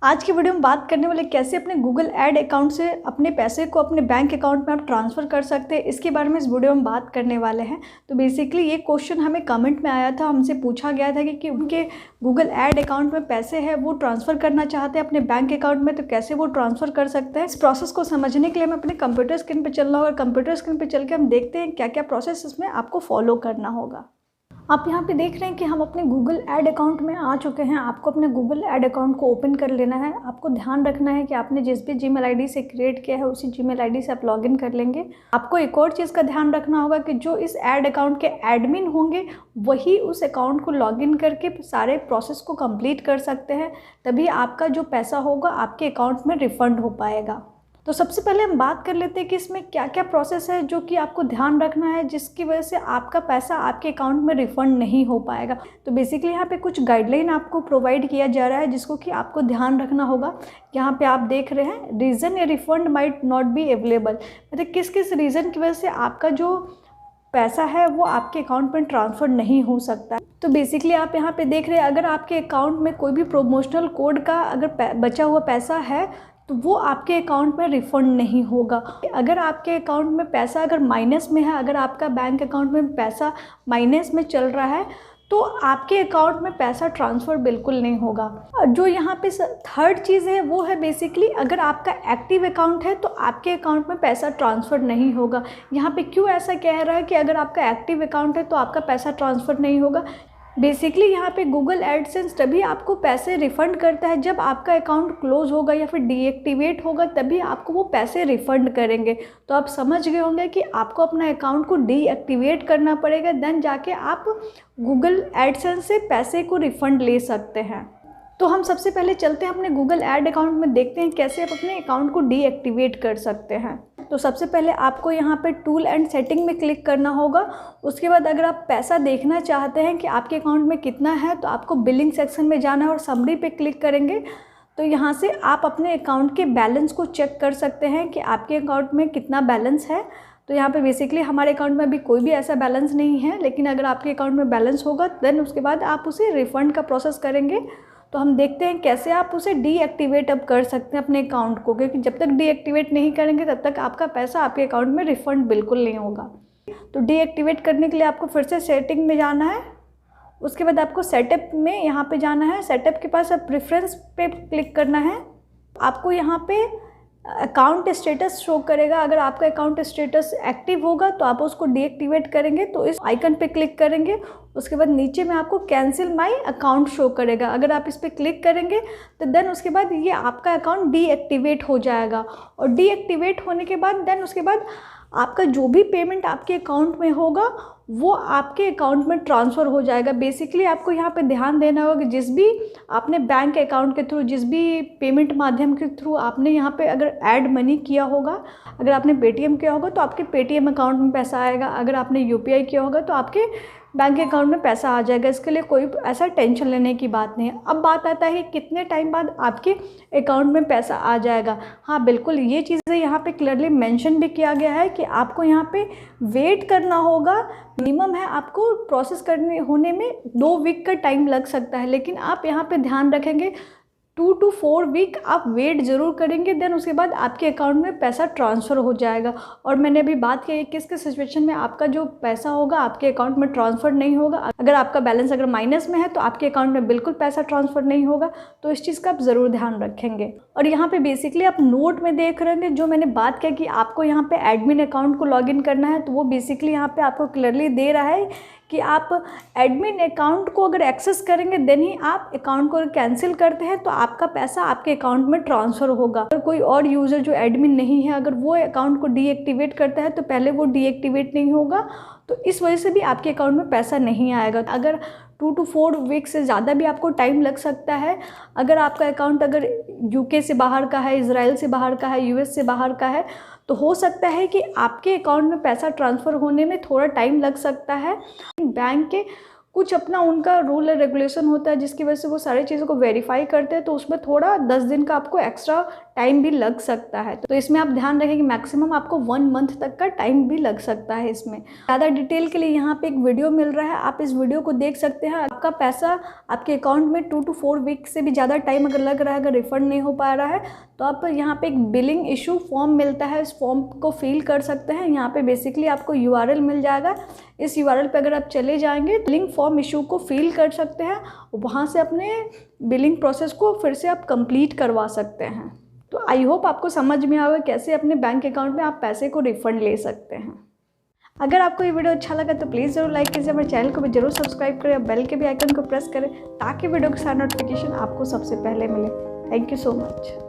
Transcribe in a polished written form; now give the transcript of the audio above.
आज की वीडियो में बात करने वाले कैसे अपने गूगल ऐड अकाउंट से अपने पैसे को अपने बैंक अकाउंट में आप ट्रांसफ़र कर सकते हैं, इसके बारे में इस वीडियो में बात करने वाले हैं। तो बेसिकली ये क्वेश्चन हमें कमेंट में आया था, हमसे पूछा गया था कि उनके गूगल ऐड अकाउंट में पैसे हैं वो ट्रांसफ़र करना चाहते हैं अपने बैंक अकाउंट में, तो कैसे वो ट्रांसफ़र कर सकते हैं। इस प्रोसेस को समझने के लिए हमें अपने कंप्यूटर स्क्रीन पर चलना होगा। कंप्यूटर स्क्रीन पर चल के हम देखते हैं क्या क्या प्रोसेस इसमें आपको फॉलो करना होगा। आप यहाँ पे देख रहे हैं कि हम अपने गूगल ऐड अकाउंट में आ चुके हैं। आपको अपने गूगल ऐड अकाउंट को ओपन कर लेना है। आपको ध्यान रखना है कि आपने जिस भी जीमेल आईडी से क्रिएट किया है उसी जीमेल आईडी से आप लॉगिन कर लेंगे। आपको एक और चीज़ का ध्यान रखना होगा कि जो इस ऐड अकाउंट के एडमिन होंगे वही उस अकाउंट को लॉगिन करके सारे प्रोसेस को कंप्लीट कर सकते हैं, तभी आपका जो पैसा होगा आपके अकाउंट में रिफ़ंड हो पाएगा। तो सबसे पहले हम बात कर लेते हैं कि इसमें क्या क्या प्रोसेस है जो कि आपको ध्यान रखना है, जिसकी वजह से आपका पैसा आपके अकाउंट में रिफ़ंड नहीं हो पाएगा। तो बेसिकली यहाँ पे कुछ गाइडलाइन आपको प्रोवाइड किया जा रहा है जिसको कि आपको ध्यान रखना होगा। यहाँ पे आप देख रहे हैं reason A refund might not be available, मतलब किस किस रीज़न की वजह से आपका जो पैसा है वो आपके अकाउंट में ट्रांसफ़र नहीं हो सकता। तो बेसिकली आप यहाँ पे देख रहे हैं अगर आपके अकाउंट में कोई भी प्रोमोशनल कोड का अगर बचा हुआ पैसा है तो वो आपके अकाउंट में रिफ़ंड नहीं होगा। अगर आपके अकाउंट में पैसा अगर माइनस में है, अगर आपका बैंक अकाउंट में पैसा माइनस में चल रहा है तो आपके अकाउंट में पैसा ट्रांसफ़र बिल्कुल नहीं होगा। जो यहाँ पे थर्ड चीज़ है वो है बेसिकली अगर आपका एक्टिव अकाउंट है तो आपके अकाउंट में पैसा ट्रांसफ़र नहीं होगा। यहाँ पे क्यों ऐसा कह रहा है कि अगर आपका एक्टिव अकाउंट है तो आपका पैसा ट्रांसफ़र नहीं होगा। बेसिकली यहाँ पे गूगल एडसेंस तभी आपको पैसे रिफ़ंड करता है जब आपका अकाउंट क्लोज़ होगा या फिर डीएक्टिवेट होगा, तभी आपको वो पैसे रिफ़ंड करेंगे। तो आप समझ गए होंगे कि आपको अपना अकाउंट को डीएक्टिवेट करना पड़ेगा, देन जाके आप गूगल एडसेंस से पैसे को रिफ़ंड ले सकते हैं। तो हम सबसे पहले चलते हैं अपने गूगल ऐड अकाउंट में, देखते हैं कैसे आप अपने अकाउंट को डीएक्टिवेट कर सकते हैं। तो सबसे पहले आपको यहाँ पे टूल एंड सेटिंग में क्लिक करना होगा। उसके बाद अगर आप पैसा देखना चाहते हैं कि आपके अकाउंट में कितना है तो आपको बिलिंग सेक्शन में जाना है और समरी पे क्लिक करेंगे तो यहाँ से आप अपने अकाउंट के बैलेंस को चेक कर सकते हैं कि आपके अकाउंट में कितना बैलेंस है। तो यहाँ पे बेसिकली हमारे अकाउंट में अभी कोई भी ऐसा बैलेंस नहीं है, लेकिन अगर आपके अकाउंट में बैलेंस होगा देन उसके बाद आप उसे रिफ़ंड का प्रोसेस करेंगे। तो हम देखते हैं कैसे आप उसे डीएक्टिवेट अब कर सकते हैं अपने अकाउंट को, क्योंकि जब तक डीएक्टिवेट नहीं करेंगे तब तक आपका पैसा आपके अकाउंट में रिफ़ंड बिल्कुल नहीं होगा। तो डीएक्टिवेट करने के लिए आपको फिर से सेटिंग में जाना है। उसके बाद आपको सेटअप में यहाँ पे जाना है। सेटअप के पास आप प्रेफरेंस पे क्लिक करना है। आपको यहाँ पे अकाउंट स्टेटस शो करेगा। अगर आपका अकाउंट स्टेटस एक्टिव होगा तो आप उसको डीएक्टिवेट करेंगे तो इस आइकन पे क्लिक करेंगे। उसके बाद नीचे में आपको कैंसिल माय अकाउंट शो करेगा। अगर आप इस पर क्लिक करेंगे तो देन उसके बाद ये आपका अकाउंट डीएक्टिवेट हो जाएगा, और डीएक्टिवेट होने के बाद देन उसके बाद आपका जो भी पेमेंट आपके अकाउंट में होगा वो आपके अकाउंट में ट्रांसफ़र हो जाएगा। बेसिकली आपको यहाँ पे ध्यान देना होगा कि जिस भी आपने बैंक अकाउंट के थ्रू, जिस भी पेमेंट माध्यम के थ्रू आपने यहाँ पे अगर ऐड मनी किया होगा, अगर आपने पेटीएम किया होगा तो आपके पेटीएम अकाउंट में पैसा आएगा, अगर आपने यूपीआई किया होगा तो आपके बैंक अकाउंट में पैसा आ जाएगा। इसके लिए कोई ऐसा टेंशन लेने की बात नहीं है। अब बात आता है कि कितने टाइम बाद आपके अकाउंट में पैसा आ जाएगा। हाँ बिल्कुल, ये चीज़ें यहाँ पे क्लियरली मेंशन भी किया गया है कि आपको यहाँ पे वेट करना होगा। मिनिमम है आपको प्रोसेस करने होने में 2 वीक का टाइम लग सकता है, लेकिन आप यहाँ पे ध्यान रखेंगे 2 to 4 वीक आप वेट ज़रूर करेंगे, देन उसके बाद आपके अकाउंट में पैसा ट्रांसफ़र हो जाएगा। और मैंने अभी बात की किस किस सिचुएशन में आपका जो पैसा होगा आपके अकाउंट में ट्रांसफ़र नहीं होगा। अगर आपका बैलेंस अगर माइनस में है तो आपके अकाउंट में बिल्कुल पैसा ट्रांसफ़र नहीं होगा। तो इस चीज़ का आप ज़रूर ध्यान रखेंगे। और यहाँ पे बेसिकली आप नोट में देख रहे होंगे जो मैंने बात किया कि आपको यहाँ पे एडमिन अकाउंट को लॉगिन करना है, तो वो बेसिकली यहाँ पे आपको क्लियरली दे रहा है कि आप एडमिन अकाउंट को अगर एक्सेस करेंगे देन ही आप अकाउंट को कैंसिल करते हैं तो आपका पैसा आपके अकाउंट में ट्रांसफ़र होगा। अगर कोई और यूज़र जो एडमिन नहीं है अगर वो अकाउंट को डीएक्टिवेट करता है तो पहले वो डीएक्टिवेट नहीं होगा, तो इस वजह से भी आपके अकाउंट में पैसा नहीं आएगा। अगर 2 to 4 वीक से ज़्यादा भी आपको टाइम लग सकता है। अगर आपका अकाउंट अगर यूके से बाहर का है, इजराइल से बाहर का है, यूएस से बाहर का है, तो हो सकता है कि आपके अकाउंट में पैसा ट्रांसफ़र होने में थोड़ा टाइम लग सकता है। बैंक के कुछ अपना उनका रूल एंड रेगुलेशन होता है जिसकी वजह से वो सारी चीज़ों को वेरीफाई करते हैं, तो उसमें थोड़ा 10 दिन का आपको एक्स्ट्रा टाइम भी लग सकता है। तो इसमें आप ध्यान रखें कि मैक्सिमम आपको 1 मंथ तक का टाइम भी लग सकता है। इसमें ज़्यादा डिटेल के लिए यहाँ पे एक वीडियो मिल रहा है, आप इस वीडियो को देख सकते हैं। आपका पैसा आपके अकाउंट में 2 to 4 वीक से भी ज़्यादा टाइम अगर लग रहा है, अगर रिफंड नहीं हो पा रहा है, तो आप यहाँ पे एक बिलिंग इशू फॉर्म मिलता है, इस फॉर्म को फिल कर सकते हैं। यहाँ पे बेसिकली आपको URL मिल जाएगा, इस URL पे अगर आप चले जाएंगे बिलिंग फॉर्म इशू को फिल कर सकते हैं, वहाँ से अपने बिलिंग प्रोसेस को फिर से आप कंप्लीट करवा सकते हैं। तो आई होप आपको समझ में आएगा कैसे अपने बैंक अकाउंट में आप पैसे को रिफंड ले सकते हैं। अगर आपको ये वीडियो अच्छा लगा तो प्लीज़ ज़रूर लाइक कीजिए, हमारे चैनल को भी जरूर सब्सक्राइब करें और बेल के भी आइकन को प्रेस करें ताकि वीडियो का सारा नोटिफिकेशन आपको सबसे पहले मिले। Thank you so much.